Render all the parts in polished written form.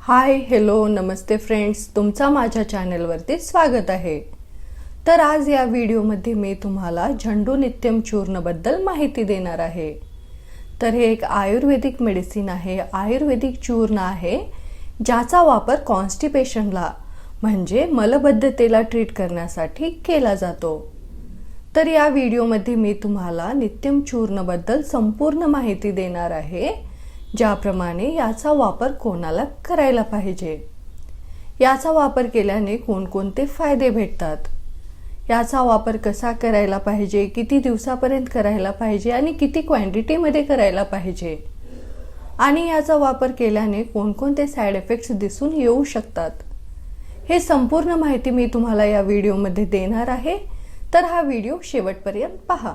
Hi hello नमस्ते friends, तुमचा माझ्या चॅनलवरती स्वागत आहे। तर आज या व्हिडिओमध्ये मी तुम्हाला झंडू नित्यम चूर्ण बद्दल माहिती देणार आहे। तर हे एक आयुर्वेदिक मेडिसिन आहे, आयुर्वेदिक चूर्ण आहे, ज्याचा वापर कॉन्स्टिपेशनला म्हणजे मलबद्धतेला ट्रीट करण्यासाठी केला जातो। तर या व्हिडिओमध्ये मी तुम्हाला नित्यम चूर्ण बद्दल संपूर्ण माहिती देणार आहे, ज्याप्रमाणे याचा वापर कोणाला करायला पाहिजे, याचा वापर केल्याने कोणकोणते फायदे भेटतात, याचा वापर कसा करायला पाहिजे, किती दिवसापर्यंत करायला पाहिजे आणि किती क्वांटिटीमध्ये करायला पाहिजे आणि याचा वापर केल्याने कोणकोणते साइड इफेक्ट्स दिसून येऊ शकतात, हे संपूर्ण माहिती मी तुम्हाला या व्हिडिओमध्ये देणार आहे। तर हा व्हिडिओ शेवटपर्यंत पहा।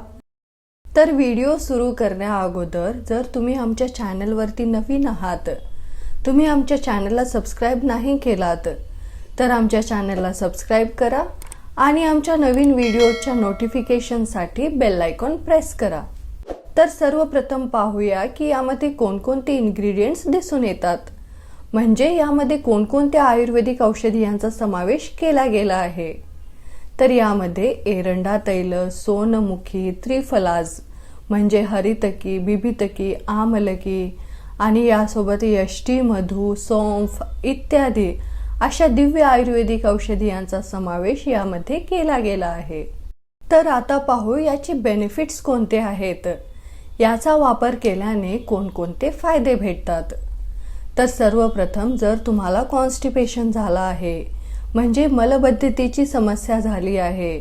तर व्हिडिओ सुरू करण्या अगोदर जर तुम्ही आमच्या चॅनलवरती नवीन आहात, तुम्ही आमच्या चॅनलला सबस्क्राइब नाही केलात, तर आमच्या चॅनलला सबस्क्राइब करा आणि आमच्या नवीन व्हिडिओच्या नोटिफिकेशनसाठी बेल आयकॉन प्रेस करा। तर सर्वप्रथम पाहूया की यामध्ये कोणकोणते इन्ग्रेडियंट्स दिसून येतात, म्हणजे यामध्ये कोणकोणत्या आयुर्वेदिक औषधी यांचा समावेश केला गेला आहे। तर यामध्ये एरंडा तैल, सोनमुखी, त्रिफलाज म्हणजे हरितकी, बिबितकी, आमलकी आणि यासोबत यष्टी, मधु, सौंफ इत्यादी अशा दिव्य आयुर्वेदिक औषधी यांचा समावेश यामध्ये केला गेला आहे। तर आता पाहू याचे बेनिफिट्स कोणते आहेत, याचा वापर केल्याने कोणकोणते फायदे भेटतात। तर सर्वप्रथम जर तुम्हाला कॉन्स्टिपेशन झाला आहे म्हणजे मलबद्धतेची समस्या झाली आहे,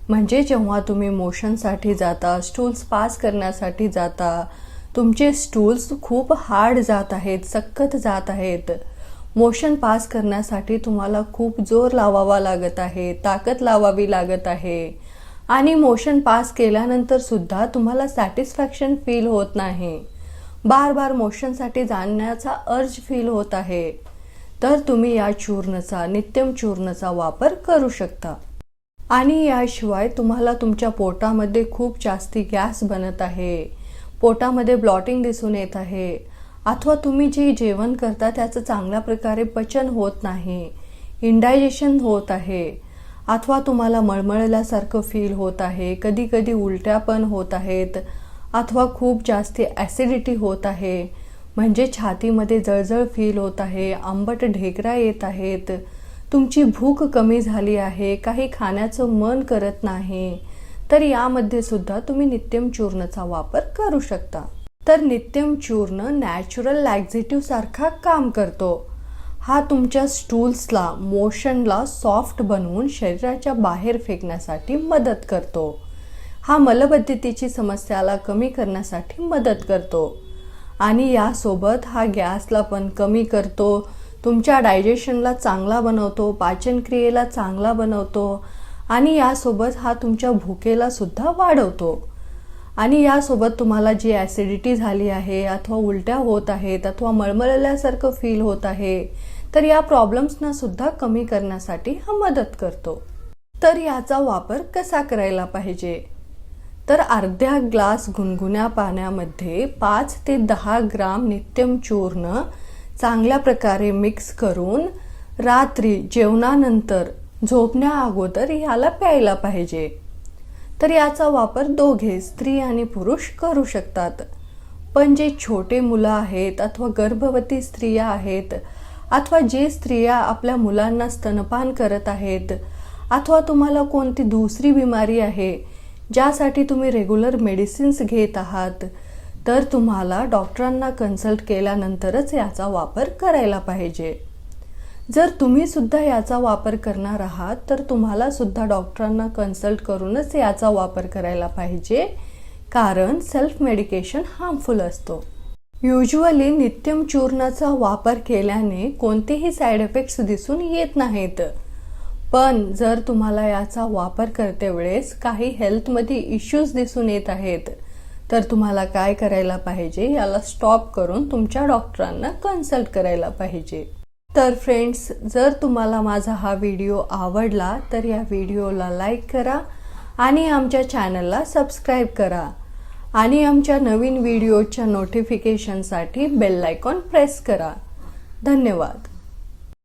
म्हणजे जेव्हा तुम्ही मोशनसाठी जाता, स्टूल्स पास करण्यासाठी जाता, तुमचे स्टूल्स खूप हार्ड जात आहेत, सखत जात आहेत, मोशन पास करण्यासाठी तुम्हाला खूप जोर लावावा लागत आहे, ताकद लावावी लागत आहे आणि मोशन पास केल्यानंतर सुद्धा तुम्हाला सॅटिस्फॅक्शन फील होत नाही, बार बार मोशनसाठी जाण्याचा अर्ज फील होत आहे, तर तुम्ही या चूर्णाचा, नित्यम चूर्णाचा वापर करू शकता। आणि याशिवाय तुम्हाला तुमच्या पोटामध्ये खूप जास्ती गॅस बनत आहे, पोटामध्ये ब्लॉटिंग दिसून येत आहे, अथवा तुम्ही जे जेवण करता त्याचं चांगल्या प्रकारे पचन होत नाही, इंडायजेशन होत आहे, अथवा तुम्हाला मळमळल्यासारखं फील होत आहे, कधी कधी उलट्या पण होत आहेत, अथवा खूप जास्ती ॲसिडिटी होत आहे, म्हणजे छातीमध्ये जळजळ फील होत आहे, आंबट ढेकरा येत आहेत, तुमची भूक कमी झाली आहे, काही खाण्याचं मन करत नाही, तर यामध्ये सुद्धा तुम्ही नित्यम चूर्णाचा वापर करू शकता। तर नित्यम चूर्ण नॅचरल लॅक्झेटिव्ह सारखा काम करतो। हा तुमच्या स्टूल्सला, मोशनला सॉफ्ट बनवून शरीराच्या बाहेर फेकण्यासाठी मदत करतो। हा मलबद्धतेची समस्याला कमी करण्यासाठी मदत करतो आणि यासोबत हा गॅसला पण कमी करतो, तुमच्या डायजेशनला चांगला बनवतो, पाचन क्रियेला चांगला बनवतो आणि यासोबत हा तुमच्या भुकेला सुद्धा वाढवतो। आणि यासोबत तुम्हाला जी ॲसिडिटी झाली आहे, अथवा उलट्या होत आहेत, अथवा मळमळल्यासारखं फील होत आहे, तर या प्रॉब्लेम्सना सुद्धा कमी करण्यासाठी हा मदत करतो। तर याचा वापर कसा करायला पाहिजे, तर अर्ध्या ग्लास गुनगुन्या पाण्यामध्ये 5 ते 10 ग्राम नित्यम चूर्ण चांगल्या प्रकारे मिक्स करून रात्री जेवणानंतर झोपण्या अगोदर याला प्यायला पाहिजे। तर याचा वापर दोघे, स्त्री आणि पुरुष करू शकतात, पण जे छोटे मुलं आहेत, अथवा गर्भवती स्त्रिया आहेत, अथवा जे स्त्रिया आपल्या मुलांना स्तनपान करत आहेत, अथवा तुम्हाला कोणती दुसरी बिमारी आहे ज्यासाठी तुम्ही रेग्युलर मेडिसिन्स घेत आहात, तर तुम्हाला डॉक्टरांना कन्सल्ट केल्यानंतरच याचा वापर करायला पाहिजे। जर तुम्ही सुद्धा याचा वापर करणार आहात, तर तुम्हाला सुद्धा डॉक्टरांना कन्सल्ट करूनच याचा वापर करायला पाहिजे, कारण सेल्फ मेडिकेशन हार्मफुल असतो। युजुअली नित्यम चूर्णाचा वापर केल्याने कोणतेही साइड इफेक्ट्स दिसून येत नाहीत, पण जर तुम्हाला याचा वापर करते वेळेस काही हेल्थमध्ये इश्यूज दिसून येत आहेत, तर तुम्हाला काय करायला पाहिजे, याला स्टॉप करून तुमच्या डॉक्टरांना कन्सल्ट करायला पाहिजे। तर फ्रेंड्स, जर तुम्हाला माझा हा व्हिडिओ आवडला तर या व्हिडिओला लाईक करा आणि आमच्या चॅनलला सबस्क्राइब करा आणि आमच्या नवीन व्हिडिओच्या नोटिफिकेशनसाठी बेल आयकॉन प्रेस करा। धन्यवाद।